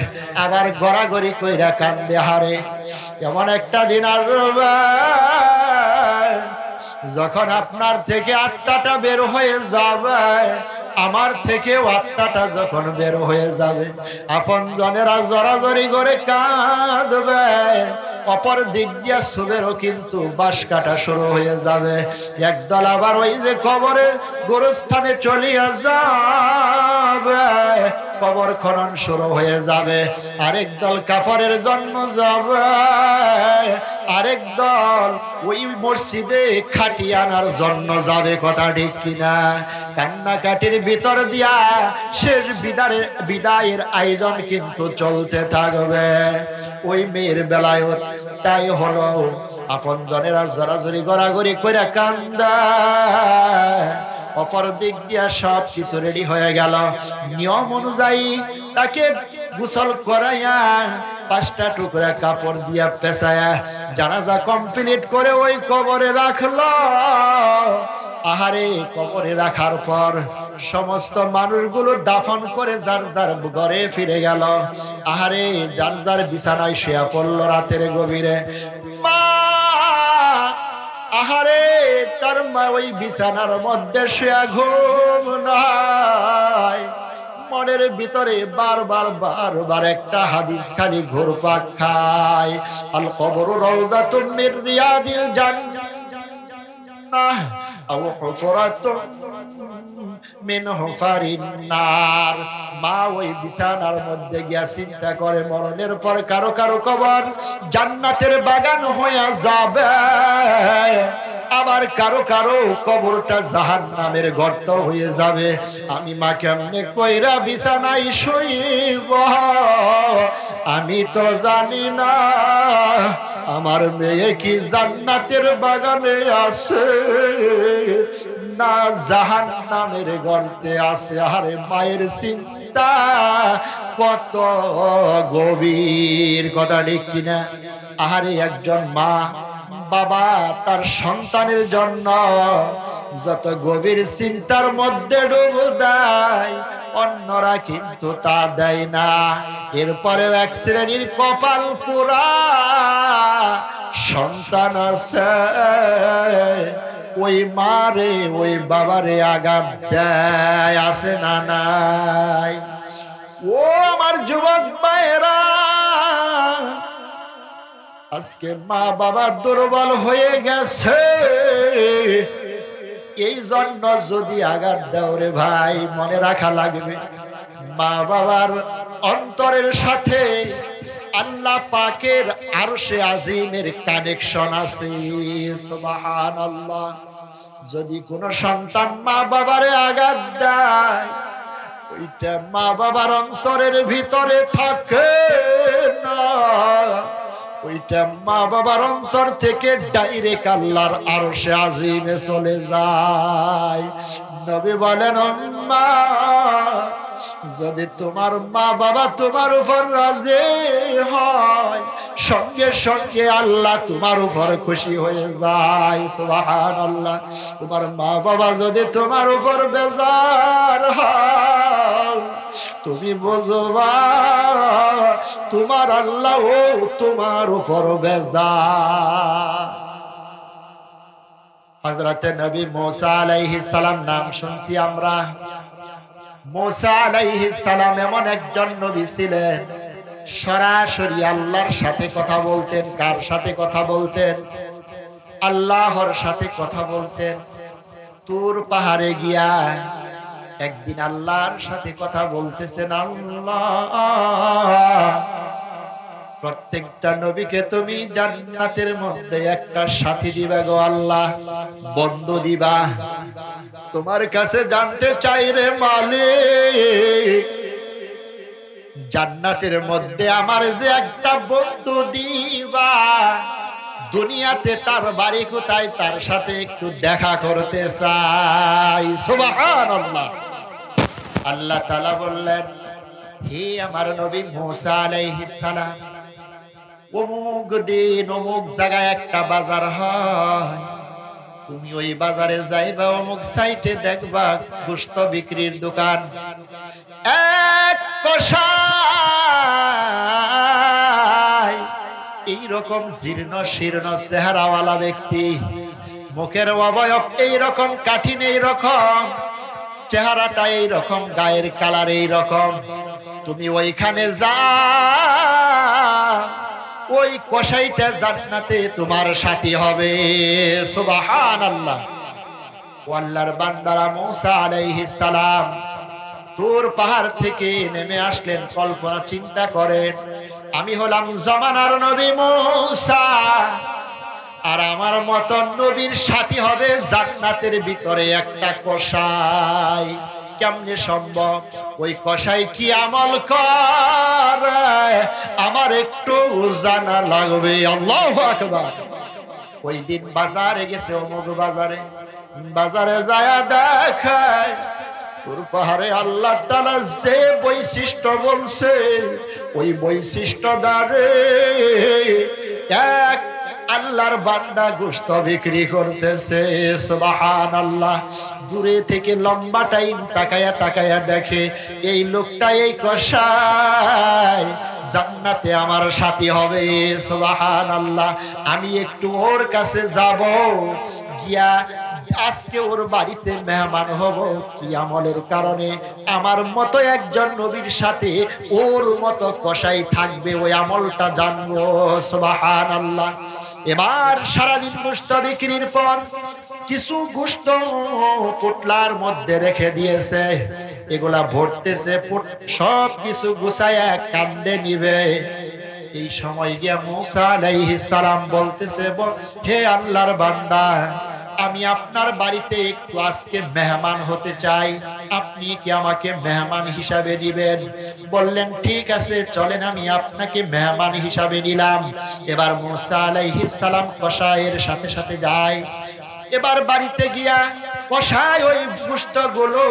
আবার গড়াগড়ি কইরা কান্দে। হারে এমন একটা দিন আসবে যখন আপনার থেকে আত্মাটা বের হয়ে যাবে, আমার থেকেও আত্মাটা যখন বের হয়ে যাবে, আপনজনেরা জড়াজড়ি করে কাঁদবে, অপর দিক দিয়া সুবেরও কিন্তু বাঁশ কাটা শুরু হয়ে যাবে। একদল আবার ওই যে কবরে গোরস্থানে চলিয়া যাবে, কবর খনন শুরু হয়ে যাবে। আরেক দল কাফনের জন্ম যাবে, আরেক দল ওই মসজিদে খাটিয়ানার জন্য যাবে। কথা ঠিক কিনা? কান্নাকাটির ভিতর দিয়া শেষ বিদায়ের আয়োজন কিন্তু চলতে থাকবে। ওই মেয়ের বেলায় তাই হলো, আপনজনেরা জড়াজড়ি গড়াগড়ি করে কান্দা, অপর দিক দিয়া সব কিছু রেডি হয়ে গেল। নিয়ম অনুযায়ী তাকে গোসল করাইয়া 5টা টুকরা কাপড় দিয়া পেঁচায়া জানাজা কমপ্লিট করে ওই কবরে রাখলো। আহারে কবরে রাখার পর সমস্ত মানুষগুলো দাফন করে যার যার ঘরে ফিরে গেল। আহারে যার যার বিছানায় শুয়ে পড়ল রাতের গভীরে। মা আহারে তার মা ওই বিছানার মধ্যে শুয়ে ঘুম নাই। মনের ভিতরে বারবার একটা হাদিস খালি ঘুরপাক খায়, আল কবরু রাউযাতুম মির রিয়াদিল জান্নাহ আও হুফরাতুম মিন হুফারিন নার। মা ওই বিছানার মধ্যে গিয়া চিন্তা করে, মরণের পর কারো কারো কবর জান্নাতের বাগান হয়ে যাবে, আবার কারো কারো কবরটা জাহান্নামের গর্ত হয়ে যাবে। আমি মা কেমনে কইরা বিছানায় শুইব? আমি তো জানি না আমার মেয়ে কি জান্নাতের বাগানে আছে না জাহান্নামের গর্তে আছে। আরে মায়ের চিন্তা কত গভীর। কথা ঠিক কিনা? আহারে একজন মা বাবা তার সন্তানের জন্য যত গভীর চিন্তার মধ্যে ডুব দেয়, অন্যরা কিন্তু তা দেয় না। এরপরেও এক শ্রেণীর কপাল পোড়া সন্তান আছে, ওই মারে ওই বাবারে আঘাত দেয়। আছে না নাই? ও আমার যুবক ভাইয়েরা, আজকে মা বাবা দুর্বল হয়ে গেছে, এই জন্য যদি আঘাত দাও রে ভাই, মনে রাখা লাগবে মা বাবার অন্তরের সাথে আল্লাহ পাকের আরশে আজিমের কানেকশন আছে। সুবহানাল্লাহ। যদি কোন সন্তান মা বাবারে আঘাত দেয়, ওইটা মা বাবার অন্তরের ভিতরে থাকে না, ওইটা মা বাবার অন্তর থেকে ডাইরেক্ট আল্লাহর আরশে আজিমে চলে যায়। নবী বলেন, মা যদি তোমার মা বাবা তোমার উপর রাজি হয়, সঙ্গে সঙ্গে আল্লাহ তোমার উপর খুশি হয়ে যায়। সুবহানাল্লাহ। তোমার মা বাবা যদি তোমার উপর বেজার হয়, তুমি বুঝবা তোমার আল্লাহ ও তোমার উপর বেজার। হযরতে নবী মুসা আলাইহিস সালাম নাম শুনছি আমরা। মুসা আলাইহিস সালাম এমন একজন নবী ছিলেন, সরাসরি আল্লাহর সাথে কথা বলতেন। কার সাথে কথা বলতেন? আল্লাহর সাথে কথা বলতেন। তুর পাহাড়ে গিয়া একদিন আল্লাহর সাথে কথা বলতেছেন, আল্লাহ প্রত্যেকটা নবীকে তুমি জান্নাতের মধ্যে একটা সাথী দিবা গো আল্লাহ, বন্ধু দিবা। তোমার কাছে জানতে চাই রে মালিক, জান্নাতের মধ্যে আমার যে একটা বন্ধু দিবা, দুনিয়াতে তার বাড়ি কোথায়, তার সাথে একটু দেখা করতে চাই। সুবহানাল্লাহ। আল্লাহ তাআলা বললেন, হে আমার নবী মুসা আলাইহিস সালাম, অমুক দিন অমুক জায়গায় একটা বাজার হয়, তুমি ওই বাজারে যাইবা, অমুক সাইটে দেখবা গোশত বিক্রির দোকান। এক কসাই, এইরকম জীর্ণ শীর্ণ চেহারাওয়ালা ব্যক্তি, মুখের অবয়ব এইরকম, কাঠিন এইরকম, চেহারাটা এইরকম, গায়ের কালার এইরকম, তুমি ওইখানে যাও, ওই কসাইটা জান্নাতে তোমার সাথী হবে। সুবহানাল্লাহ। আল্লাহর বান্দারা মুসা আলাইহিস সালাম তুর পাহাড় থেকে নেমে আসলেন। কল্পনা চিন্তা করেন, আমি হলাম জামানার নবী মুসা, আর আমার মত নবীর সাথী হবে জান্নাতের ভিতরে একটা কসাই। কেমনে সম্ভব? ওই কসাই কি আমল করে আমার একটু জানা লাগবে। আল্লাহু আকবার। ওই দিন বাজারে গেছে, অমুক বাজারে, বাজারে যায় দেখায় তোর পাহাড়ে আল্লাহ তাআলা যে বৈশিষ্ট্য বলছে, ওই বৈশিষ্ট্য দ্বারে এক আল্লাহর বান্দা গোশত বিক্রি করতেছে। সুবহানাল্লাহ। দূরে থেকে লম্বা টাইম তাকায়া তাকায়া দেখে এই লোকটা, এই কসাই জান্নাতে আমার সাথী হবে। সুবহানাল্লাহ। আমি একটু ওর কাছে যাব, গিয়া আজকে ওর বাড়িতে মেহমান হব। কি আমলের কারণে? আমার মতো একজন নবীর সাথে ওর মতো কসাই থাকবে, ওই আমলটা জানবো। সুবহানাল্লাহ। এবার সারাদিন গোশত বিক্রির পর কিছু গোশত পোটলার মধ্যে রেখে দিয়েছে, এগুলা ভরতেছে, সব কিছু গুছায়া কান্দে নিবে। এই সময় গিয়া মুসা আলাইহিস সালাম বলতেছে, হে আল্লাহর বান্দা, আমি আপনার বাড়িতে একটু আজকে মেহমান হতে চাই, আপনি কি আমাকে মেহমান হিসাবে দিবেন? বললেন, ঠিক আছে, চলেন, আমি আপনাকে মেহমান হিসাবে নিলাম। এবার মুসা আলাইহিস সালাম কসাইয়ের সাথে সাথে যায়। এবার বাড়িতে গিয়া কসাই ওই গোশতগুলো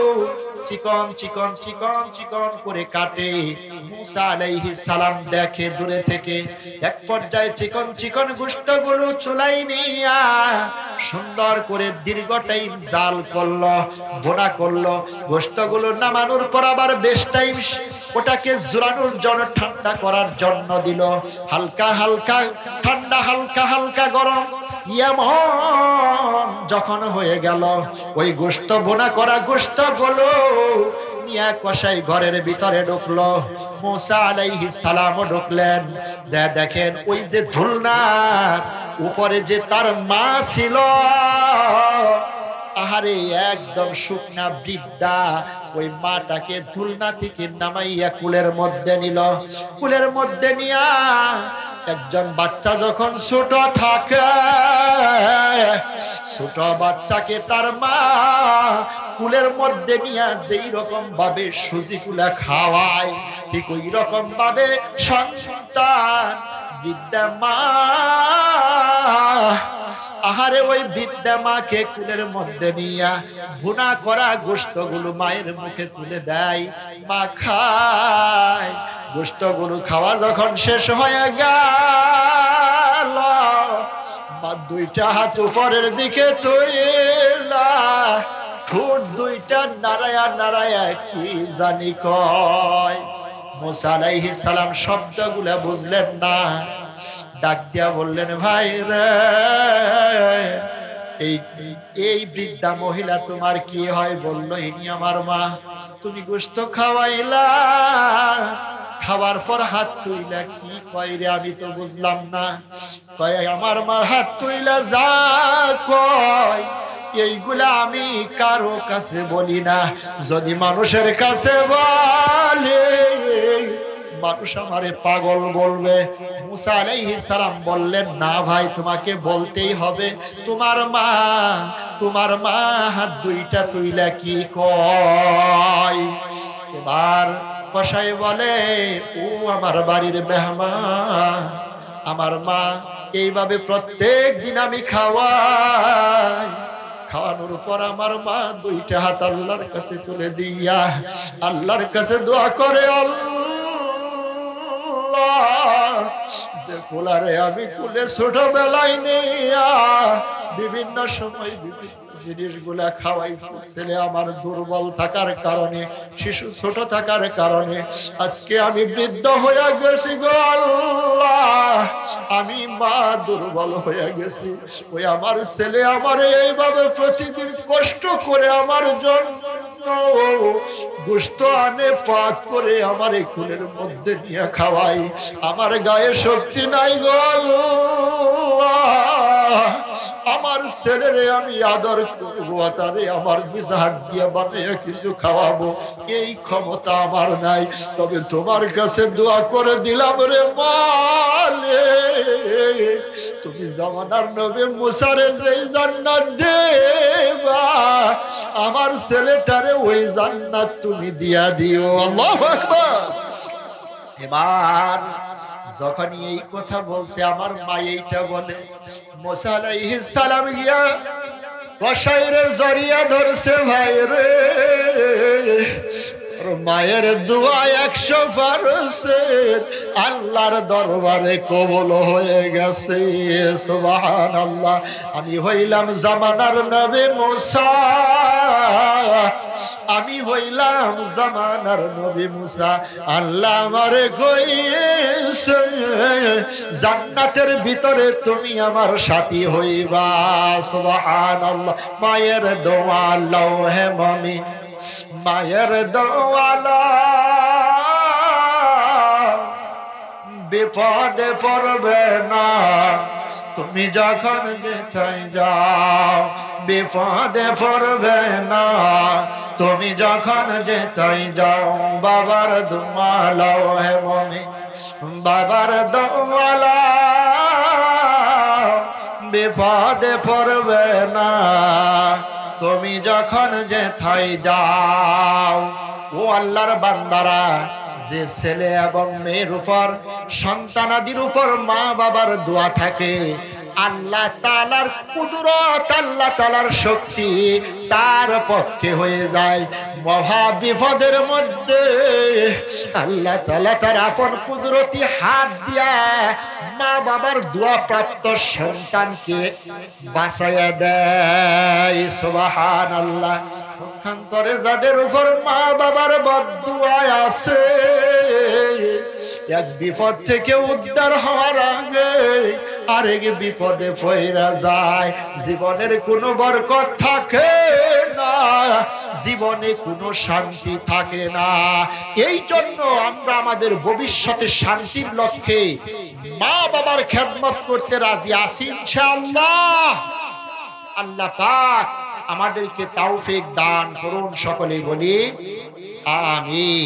চিকন চিকন চিকন চিকন করে কাটে। মুসা আলাইহিস সালাম দেখে দূরে থেকে। এক পর্যায়ে চিকন চিকন গোশতগুলো চুলায় নিয়া সুন্দর করে দীর্ঘ টাইম জাল করলো, ভুনা করলো। গোশতগুলো নামানোর পর আবার বেশ টাইম ওটাকে জোরানোর জন্য, ঠান্ডা করার জন্য দিল। হালকা হালকা ঠান্ডা, হালকা হালকা গরম। এমন যখন হয়ে গেল, ওই গোশত ভুনা করা গোশতগুলো নিয়ে কসাই ঘরের ভিতরে ঢুকলো। মুসা আলাইহিস সালামও ঢুকলেন। যা দেখেন, ওই যে ঝুলনার উপরে যে তার মা ছিল, আহারে একদম শুকনা বৃদ্ধা, ওই মাটাকে ঝুলনা থেকে নামাইয়া কুলের মধ্যে নিল। কুলের মধ্যে নিয়া একজন বাচ্চা যখন ছোট থাকে, ছোট বাচ্চাকে তার মা কুলের মধ্যে নিয়ে যেই রকম ভাবে সুজি কুলা খাওয়ায়, ঠিক ওই রকম ভাবে সন্তান বৃদ্ধা মা, আহারে ওই বৃদ্ধা মাকে কুলের মধ্যে নিয়া ভুনা করা গোশতগুলো মায়ের মুখে তুলে দেয়। মা খায়। গোশতগুলো খাওয়া যখন শেষ হয়ে গেল, মা দুইটা হাত উপরের দিকে তুইলা, ঠোঁট দুইটা নাড়ায়া নাড়ায়া কি জানি কয়। মুসা আলাইহিস সালাম শব্দগুলা বুঝলেন না। ডাক দিয়া বললেন, ভাই রে, এই বৃদ্ধা মহিলা তোমার কি হয়? বলল, ইনি আমার মা। তুমি গোশত খাওয়াইলা, খাওয়ার পর হাত তুইলা কি কয় রে? আমি তো বুঝলাম না। কয়, আমার মা হাত তুইলা যা কয় এইগুলা আমি কারো কাছে বলি না। যদি মানুষের কাছে বলে, মানুষ আমারে পাগল বলবে। মুসা আলাইহিস সালাম বললেন, না ভাই, তোমাকে বলতেই হবে। তোমার মা হাত দুইটা তুইলা কি কয়? এবার কসাই বলে, ও আমার বাড়ির মেহমান, আমার মা এইভাবে প্রত্যেক দিন আমি খাওয়াই। খাওয়ানোর পর আমার মা দুইটা হাত আল্লাহর কাছে তুলে দিয়া আল্লাহর কাছে দোয়া করে, আল্লাহ যে পোলারে আমি কুলে ছোটবেলায় নিয়া বিভিন্ন সময় বিভিন্ন জিনিসগুলা খাওয়াইছি, ছেলে আমার দুর্বল থাকার কারণে, শিশু ছোট থাকার কারণে আজকে আমি বৃদ্ধ হয়ে গেছি গো আল্লাহ, আমি মা দুর্বল হয়ে গেছি। ওই আমার ছেলে আমার এইভাবে প্রতিদিন কষ্ট করে আমার জন্য গোশত আনে পাক করে আমার এই কুলের মধ্যে নিয়ে খাওয়াই, আমার গায়ে শক্তি নাই গো আল্লাহ, আমার ছেলেরে আমি আদর করবো, তারে আমার নিজ হাত দিয়ে বানিয়ে কিছু খাওয়াবো, এই ক্ষমতা আমার নাই। তবে তোমার কাছে দোয়া করে দিলাম রে মালিক, তুমি জামানার নবী মুসারে যেই জান্নাত দেবা আমার ছেলেটারে ওই জান্নাত তুমি দিয়া দিও। আল্লাহু আকবার। এবার যখন এই কথা বলছে আমার মা এইটা বলে, মুসা আলাইহিস সালাম গিয়া কসাইয়ের জড়িয়া ধরছে, ভাই রে মায়ের দোয়া 100% আল্লাহর দরবারে কবুল হয়ে গেছে। সুবহানাল্লাহ। আমি হইলাম জামানার নবী মুসা, আমি হইলাম জামানার নবী মুসা, আল্লাহ আমারে কইছে জান্নাতের ভিতরে তুমি আমার সাথী হইবা। সুবহানাল্লাহ। মায়ের দোয়া লৌহে মমি, মায়ের দোয়ালা বিপদে পড়বে না, তুমি যখন যেথায় যাও বিপদে পড়বে না, তুমি যখন যেথায় যাও বাবার দোয়ালা হে মমি, বাবার দোয়ালা বিপদে পড়বে না, তুমি যখন যেথায় যাও। ও আল্লাহর বান্দারা, যে ছেলে এবং মেয়ের উপর সন্তানাদির উপর মা বাবার দোয়া থাকে, আল্লাহ তাআলার কুদরত, আল্লাহ তাআলার শক্তি তার পক্ষে হয়ে যায়। মহা বিপদের মধ্যে আল্লাহ তাআলা তার আপন কুদরতি হাত দিয়া মা বাবার দোয়া প্রাপ্ত সন্তানকে বাঁচাইয়া দেয়। সুবহানাল্লাহ। পক্ষান্তরে যাদের উপর মা বাবার বদদুয়া আছে, এক বিপদ থেকে উদ্ধার হওয়ার আগে আরেক বিপদে পড়া যায়, জীবনের কোনো বরকত থাকে না, জীবনে কোনো শান্তি থাকে না। এই জন্য আমরা আমাদের ভবিষ্যতে শান্তির লক্ষ্যে মা বাবার খেদমত করতে রাজি আছি ইনশাআল্লাহ। আল্লাহ পাক আমাদেরকে তৌফিক দান করুন, সকলেই বলি আমিন।